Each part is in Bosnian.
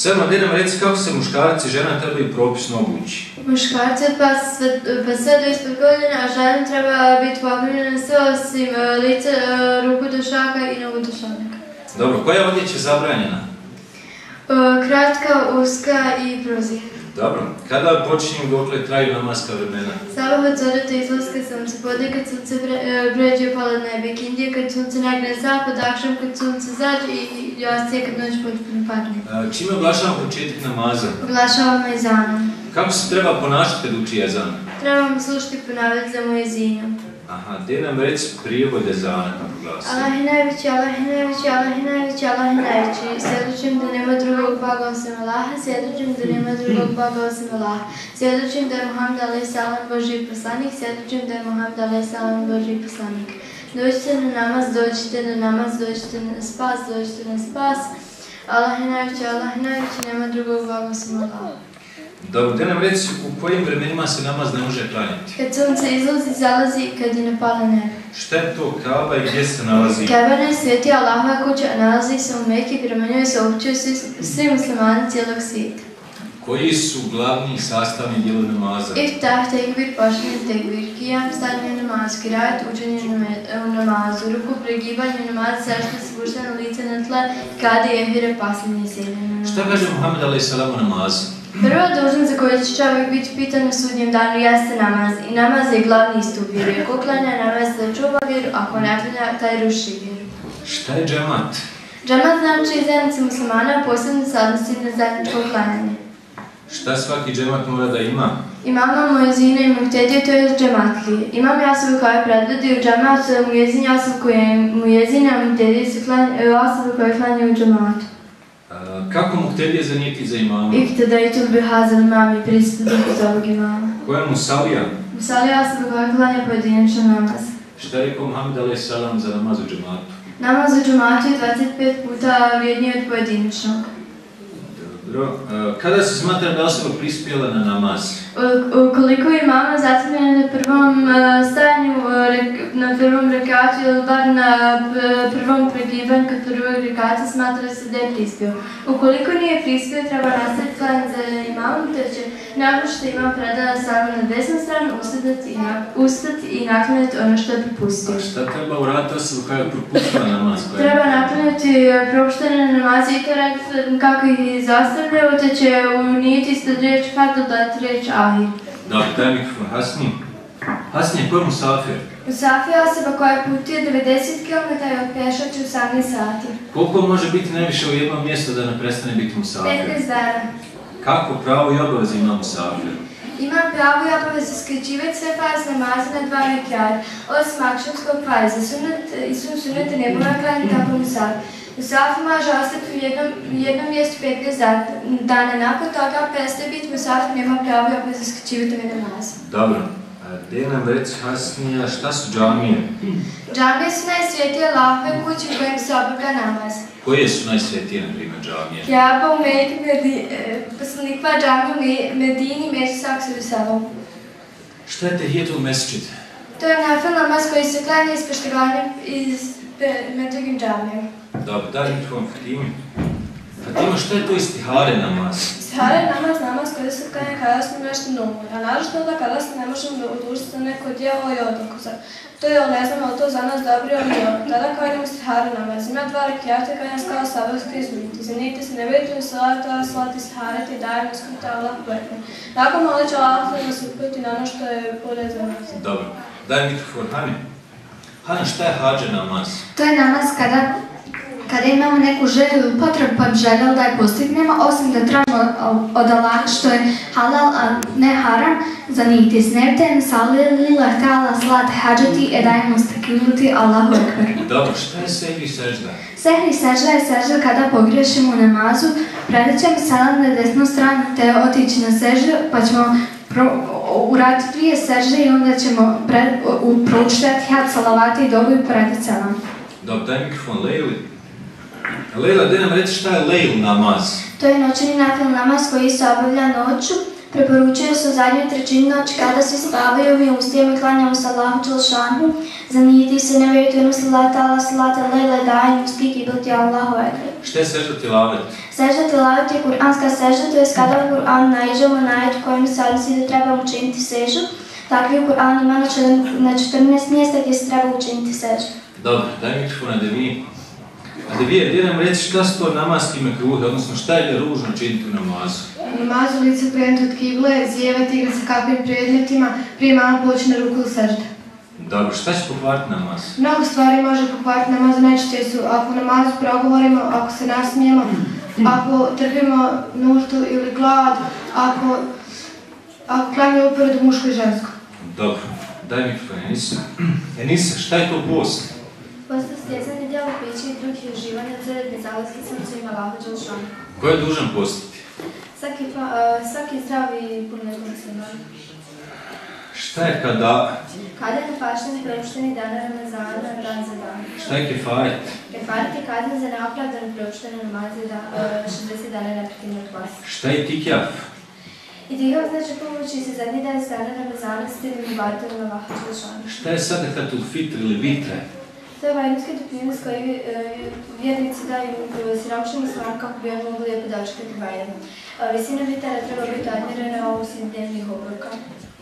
Selma, gdje nam reci kako se muškarci i žena trebaju propisno obući? Muškarci pa sve do ispod koljena, a žena treba biti pokrivena sve osim lice, ruku do šaka i nogu do šanaka. Dobro, koja je odjeća zabranjena? Kratka, uska i prozir. Dobro, kada počinju dokle traju namaska vremena? Sabah od zore do izlaska sunce, podne kad sunce pređe pola nebe, kindije kad sunce nagne zapad, akšam kad sunce zađe i jasije kad noć potpuno padne. Čime oglašavamo početak namaza? Oglašavamo ezanom. Kako se treba ponašati kad uči ezan? Trebamo slušati i ponavljati za muezinom. Aha, gdje nam reci prijevod ezana kako glasi? Allah je najveći, Allah je najveći, Allah je najveći, Allah je najveći. Svjedočim da nema drugog Boga osim Allaha, svjedočim da nema drugog Boga osim Allaha. Svjedočim da je Muhammed a.s. Božji poslanik, svjedočim da je Muhammed a.s. Božji poslanik. Dođite na namaz, dođite na namaz, dođite na spas, dođite na spas. Allah je najveći, Allah je najveći, nema drugog Boga osim Allaha. Dobro, gdje nam reci u kojim vremenima se namaz ne može klanjati? Kad sunce izlazi, zalazi i kad je napala nebe. Šta je to Kaaba i gdje se nalazi? Kaaba je sveti Allahova kuća, a nalazi se u Meki, prema njoj se okupčuju svi muslimani cijelog svijeta. Koji su glavni sastavni dijeli namaza? Iftah, tekbir, počinje tekbir, kijam, stavljanje namaz, kirajat, učenje u namazu, ruku, pregibanje namaza, sežda, spušteno lice na tle, kada je ehire, posljednje sjedanje namaza. Šta kaže Muhammed a.s. o namazu? Prva dužnost za koju će čovjek biti pitan na sudnjem danu jeste namaz. I namaz je glavni istup vjeru. Ako klanja namaz da čuva vjeru, ako ne klanja taj ruši vjeru. Šta je džemat? Džemat znači zajednice muslimana, posebno se odnosi na zajedničko klanjanje. Šta svaki džemat mora da ima? Imamo muezine i muhtedije, to je džematlije. Imam osobu koja predvodi u džemat, muezin je osoba koja je muezina, a muhtedije su osoba koja klanja u džematu. Kako muhtedije zanijeti za imama? Iktedaitul bihazal imam i pristup iz ovog imama. Koja je musalija? Musalija je osoba koja klanja pojedinačan namaz. Šta je rekao Muhammed a.s. za namaz u džematu? Namaz u džematu je 25 puta vrijedniji od pojedinačnog. Dobro. Kada se smatra da osoba prispjela na namaz? Ukoliko je mama zatimljena na prvom stanju, na prvom rekatu ili bar na prvom pregibanju kod prvog rekata, smatra se da je prispio. Ukoliko nije prispio, treba nastaviti klanjati za imamom, te će nakon što imam predala samo na desnu stranu ustati i naklanjati ono što je propustio. A šta treba uraditi osoba koja je propustila namaz? Treba naklanjati propuštene namaze i to kako ih zastavljaju, te će unijeti ispod riječ fadl dati riječ ahir. Dobro, daj mikrofon. Hasni. Hasni, ko je musafir? Musafir je osoba koja putuje 90 km i pješači u 18 sati. Koliko može biti najviše u jednom mjestu da ne prestane biti musafir? 15 dana. Kako pravo i obaveze ima musafir? Imam pravo i obaveze skraćivati sve farz namaze na 2 rekata, osim akšamskog farza. Sunnete ne mora klanjati tako musafir. Musafir može ostati u jednom mjestu 15 dana. Nakon toga prestaje biti musafir, nema pravo i obaveze skraćivati ove namaze. Dobro. Gdje nam reci Hasnija, šta su džamije? Džamije su najsvetije Allahove kuće u kojem se obavlja namaz. Koje su najsvetije, na primjer, džamije? Kjaba u Meki, poslanikva džamija u Medini, Među Saksu i Savom. Šta je tehijetul mesdžid? To je nafil namaz koji se klanja iz poštovanja med drugim džamijama. Dobro, daj mikrofon Fatimi. Fatima, šta je to istihare namaz? Istihare je namaz koji se klanja kada smo nešto novo, a naravno da kada se ne možemo odužiti za neko djelo i odluku. To je, ne znam, ali to za nas dobro ili nije. Tada klanjamo istihare namaz. Ima 2 rekata kada nas kao sabarski izvuniti. Zanijete se, ne vidite u salati istihareti i dajemo skuta Allah pojetno. Nakon molit će Allah da nas uputi na ono što je pored za nas. Dobro, daj mikrofon Hani. Hani, šta je hađe namaz? To je namaz kada imamo neku želju ili potrebu pa bi željeli da je postignemo, osim da trebamo od Allaha što je halal, a ne haram, zanijeti snevten, salilillah ta'ala, salate hađati, edajmo stakilnuti, Allahu ekber. Dobro, šta je sehri sežda? Sehri sežda je sežda kada pogriješimo u namazu, predat ćemo salam na desnu stranu te otići na seždu, pa ćemo uraditi 2 sežde i onda ćemo proučiti had salavati i dobu i predat salam. Dobro, daj mikrofon Lejli. Lejla, gdje nam reći šta je lejl namaz? To je noćni nafil namaz koji se obavlja noću, Preporučuju se u zadnjoj trećini noći kada svi spavaju, mi ustajemo i klanjamo se Allahu Đelešanu. Zanijeti se ne vjerujemo salata ala salata lejle dajim spiki bilti Allahu ekber. Šta je sežda tilavet? Sežda tilavet je kuranska sežda, to je kada u Kur'anu naiđemo na ajet u kojem se odnosi da trebamo učiniti seždu. Takvi u Kur'anu ima na 14 mjesta gdje se treba učiniti seždu. Dobro, daj mikrofon Adeviji. Adevije, gdje nam reći šta su to namaski mekruhe, odnosno šta je ružno činiti u namazu? U namazu lice krenuti od kible, zijevati, igrati sa kakvim predmetima, prije malo počne ruku u sežde. Dobro, šta će pokvariti namaz? Mnogo stvari može pokvariti namaz, najčešće su ako u namazu progovorimo, ako se nasmijemo, ako trpimo nuždu ili glad, ako klanjamo uporedu muško i žensko. Dobro, daj mikrofon Enisa. Enisa, šta je to post? Post je stjecanje djela pića i drugih uživanja crveni zalaske sunca ima Allahu Đelešanu. Ko je dužan postiti? Svaki zdravi i punoljetan musliman. Šta je kada? Kada je napašten propušteni dan Ramazana, dan za dan. Šta je kefaret? Kefaret je kazna za neopravdan propuštene namaze 60 dana neprekidnog pasta. Šta je tikjaf? I tikjaf znači pomoći se zadnji dan dana Ramazana s tim ibadetom na Allahu Đelešanu. Šta je sadakatul fitr ili vitre? To je vajnijski doprinos koji vjernici daju siromašnim muslimanima kako bi on mogli lijepo dočekati Bajram. Visina vitara treba biti odmjerena osim dnevnih obroka.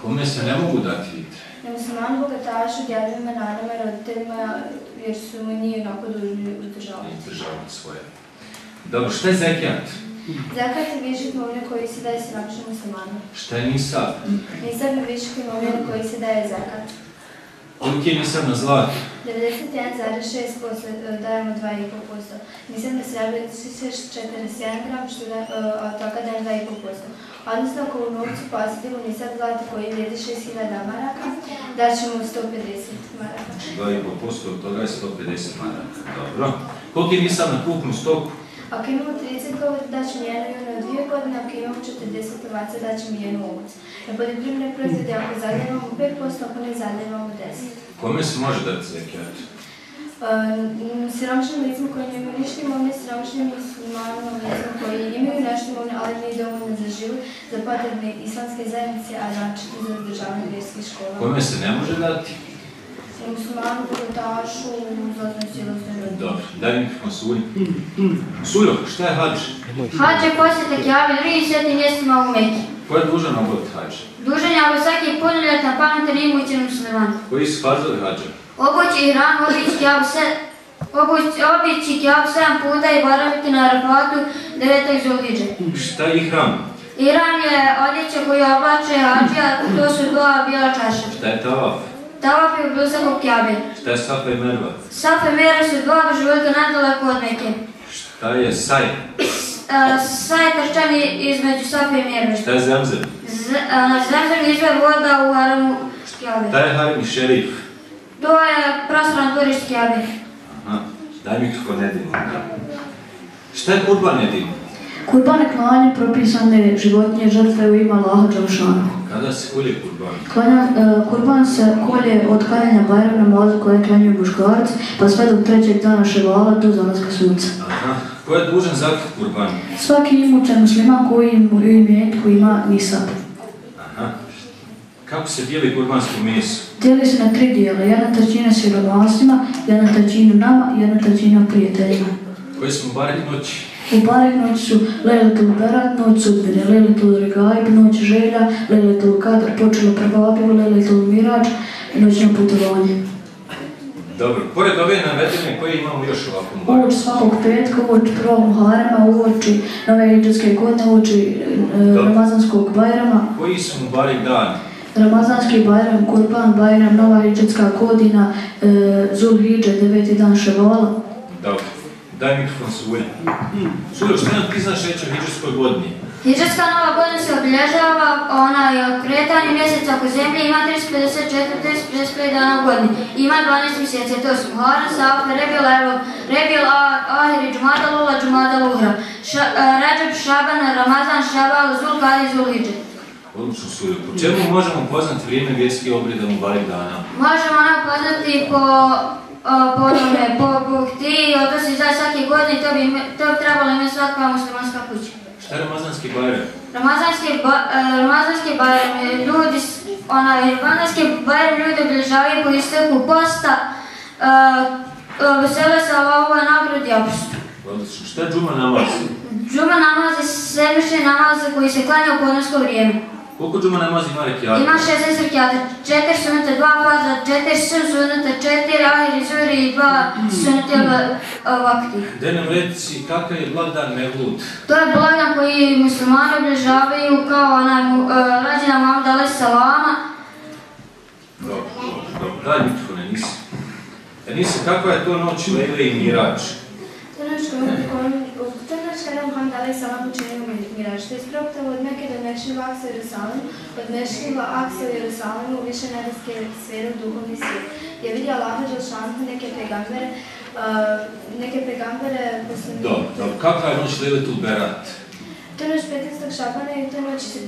Kome se ne mogu dati vitre? Na muslimanu bogatašu, djedovima, nanama, roditeljima, jer su njih onako dužni uzdržavati. Izdržavati svoje. Dobro, šta je zekijat? Zekat je višak imovine koji se daje siromašnim muslimanima. Šta je nisab? Nisab je višak imovine koji se daje zekat. Koliki je nisab na zlatu? 91,6% dajemo 2,5%. Nisab na srebru 41 gram, što od toga dajem 2,5%. Odnosno, ako u novcu posjetimo nisab zlata koji vrijedi 6.000 maraka, daćemo 150 maraka. 2,5% od toga je 150 maraka. Dobro. Koliki je nisab na krupnu stoku? Ako imamo 30 goveda, daćemo jednu junu od 2 godine, ako imamo 40 ovaca, daćemo jednu ovac. Na poljoprivredne proizvode, ako zadljevamo 5%, ako ne zadljevamo 10%. Kome se može dati zekijat? Siromašnim licima koji nemaju ništa imovine, siromašnim muslimanima licima koji imaju nešto imovine, ali nije dovoljno za život, za potrebne islamske zajednice, a način za održavanje vjerskih škola. Kome se ne može dati? Muslimanu, bogatašu, zlatnoj silosnoj rodini. Dobro, daj mikrofon Sulji. Suljo, šta je hadž? Hadž je posjeta Kjabe drugim svjetim mjestima u Meki. Ko je dužan obaviti hadž? Dužan je ako svaki punoljetan pametan i imućen musliman. Koji su farzovi hadža? Obući ihram, obići Kjabu 7 puta i boraviti na Arafatu 9. Zulhidže. Šta je ihram? Ihram je odjeća koju oblače hadžija, to su dva bijela čaša. Šta je tavaf? Tavaf je blizak od Kjabe. Šta je safa i merva? Safa i merva su dva života nadaleko od Meke. Šta je saj? Saj je trčan između Safa i merve. Šta je zemzem? Zemzem je izvor voda u haramu Kjabe. Šta je harim i šerif? To je prostoran turist Kjabe. Aha, daj mikrofon Edinu. Šta je kurban Edinu? Kurban je klanje propisane životinje žrtve u ime Allaha Đelešanu. Kada se kolje kurban? Kurban se kolje od klanjanja Bajram namaza koje klanjaju muškarci, pa sve do 3. dana ševala do zalaska sunca. Aha, ko je dužan zaklati kurban? Svaki imućan musliman koji imetku ima nisab. Aha. Kako se dijeli kurbansko meso? Dijeli se na 3 dijela, 1/3 siromasima, 1/3 nama i 1/3 prijateljima. Koji smo barek noći? U barek noći su Lejletul Berat, noć sudbine, Lejletul Regaib, noć želja, Lejletul Kadr, počelo prebabu, Lejletul Mirađ, noćno putovanje. Dobro, pored ove navedene, koje imamo još ovako u bareku? Uoči svakog petka, uoči prvog Muharema, uoči nove hidžetske godine, uoči Ramazanskog Bajrama. Koji su mu barek dani? Ramazanski Bajram, Kurban Bajram, nova hidžetska godina, Zulhidže, 9. dan ševala. Dobro, daj mikrofon Sulji. Suljo, šta nam ti znaš reći o hidžetskoj godini? Hidžetska nova godina se obilježava, ona je kretanje mjeseca oko zemlje, ima 354-355 dana u godini. Ima 12 mjeseci, to su Muharram, Safar, Rebil, Ahir, Džumada Lula, Džumada Luhra, Redžep, Šaban, Ramazan, Šabal, Zulkad i Zulhidže. Odlično Suljo, po čemu možemo poznati vrijeme vjerskih obreda mu barek dana? Možemo ono poznati po Buhti, odnosi za svake godine, to bi trebalo imati svaka muslimanska kuća. Šta je Ramazanski Bajram? Ramazanski Bajram je Ramazanski Bajram ljudi obilježavaju po isteku posta, vesele se Allahovoj nagradi apostolu. Odlično. Šta je džuma namaz? Džuma namaz je sedmični namaz koji se klanja u podnevsko vrijeme. Koliko džuma namaz ima rekiata? Ima 16 rekiata, 4 suneta, 2 farza, 4 suneta, 4 ahir i zuri i 2 suneta vakti. Gdje nam reci kakav je blagdan Mevlud? To je blagdan koji muslimani obilježavaju kao rađena Muhameda alejhi selama. Dobro. Daj mikrofon, Enisa, kakva je to noć Lejle i Mirač? To je noć kada Muhammed alejhi selam učinio Mirač. To je isprobtalo od Mekke do Mešhiva Aksa u Jerusalimu, od Mešhiva Aksa u Jerusalimu u više nebeske sfere u duhovni svijet. Je vidio Allaha dželešanu neke pegambere poslanike. Dobro. Kakva je noć Lejletul Berat? To je noć 15. Šabana i u toj noći se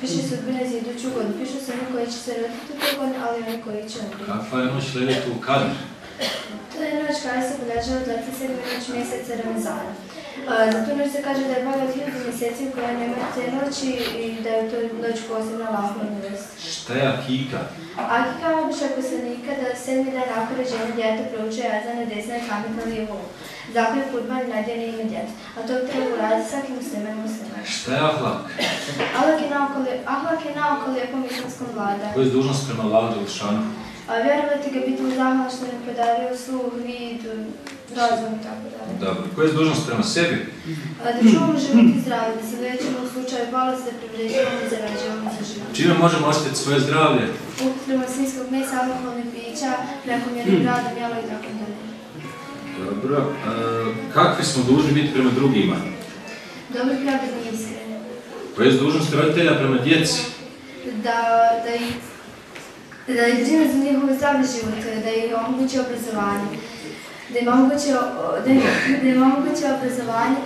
piše sudbine za iduću godinu. Pišu se oni koji će se roditi u toj godini, ali i oni koji će umriti. Kakva je noć Lejletul Kadr? To je noć kada se obilježava 27. noć mjeseca Ramazana. Za tu noć se kaže da je bolja od 1000 mjeseci u kojoj nema te noći i da je u toj noć posebna Allahova milost. Šta je akika? Akika je običaj poslanika da 7. dan nakon rođenja djeteta prouči azan na desnoj kamet na lijevu. Zaklju kurban i nadjene ime djeta, a to treba uraditi svaki musliman i musliman. Šta je ahlak? Ahlak je naoko lijepom islamskom vlada. Koja je dužnost prema Allahu dželešanu? Vjerovati ga biti u zahvala što ne podario sluh, vid, razum i tako dalje. Dobro. Koja je dužnost prema sebi? Da čuvamo život i zdravlje, da se liječimo u slučaju bolesti, da privređujemo i zarađujemo za život. Čime možemo oštetiti svoje zdravlje? Upotrebom svinjskog mesa, alkoholnih pića, prekomjernim radom, jelo i tako dalje. Dobro. Kakvi smo dužni biti prema drugima? Dobri, pravedni i iskreni. Koja je dužnost roditelja prema djeci? Da ih brine za njihove zdravlje živote, da ih omoguće obrazovanje. Da im omoguće obrazovanje,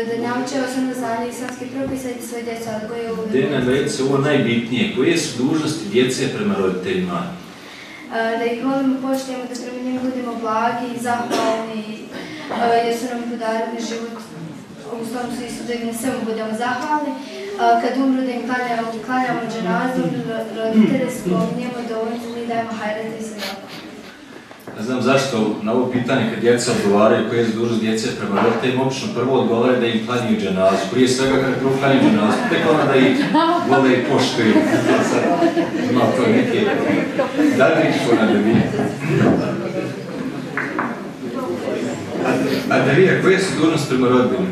da nauče osnovno znanje islamskih propisa i da svoje djeca odgoje u Gdje nam reci ovo najbitnije? Koje su dužnosti djece prema roditeljima? Da ih volimo, poštujemo, da prema njim budemo blagi i zahvalni, jer su nam podarili život. U svom smislu da im na svemu budemo zahvalni. Kad umru da im klanjamo dženazu, roditelje spominjemo, da mi dajemo hajrate i sadaka. Ne znam zašto na ovo pitanje kad djeca odgovaraju koje je dužnost djece prema roditeljima, obično prvo odgovore da im klanjaju dženazu. Prije svega kada prvo klanjaju dženazu, tek onda da ih vole i poštuju. Ima to neke... Daj mikrofon da vidite. A Devija, koje su dužnost prema roditeljima?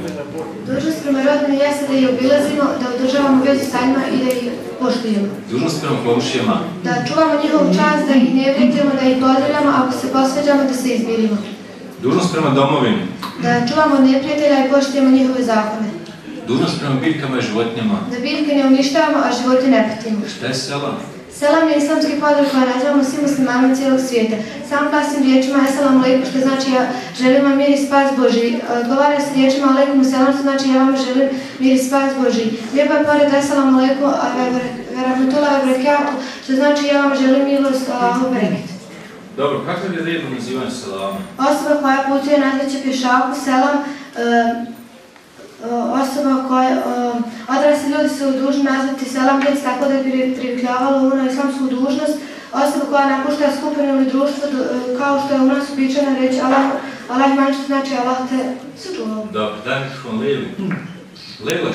Dužnost prema roditeljima jeste da ih obilazimo, da održavamo vezu sa njima i da ih poštujemo. Dužnost prema komšijama? Da čuvamo njihov čas, da ih ne vrijedimo, da ih pozdravljamo, ako se posveđamo da se izmirimo. Dužnost prema domovini? Da čuvamo neprijatelja i poštujemo njihove zakone. Dužnost prema biljkama i životinjama? Da biljke ne uništavamo, a živote ne patimo. Šta je selam? Selam je islamski pozdrav koji nazivamo svim muslimanima cijelog svijeta. Samo glasnim riječima Esselamu alejkum, što znači ja želim vam mir i spas Božji. Odgovara se riječima alejkum selam, što znači ja vam želim mir i spas Božji. Lijepo je pored Esselamu alejkum, a verahmetullahi ve berekatuh, što znači ja vam želim milost Allahu bereket. Dobro, kakav je red nazivanje selama? Osoba koja putuje nazvaće pješaku selam, osoba koja, odrasli ljudi su dužni nazvati selam djeci tako da bi privikljavalo u islamsku dužnost. Osoba koja napušta skupinu ili društvo, kao što je u nas uobičajeno reći Allah manjče, znači Allah te sačuvao. Dobro, daj mikrofon Lejli. Lejla,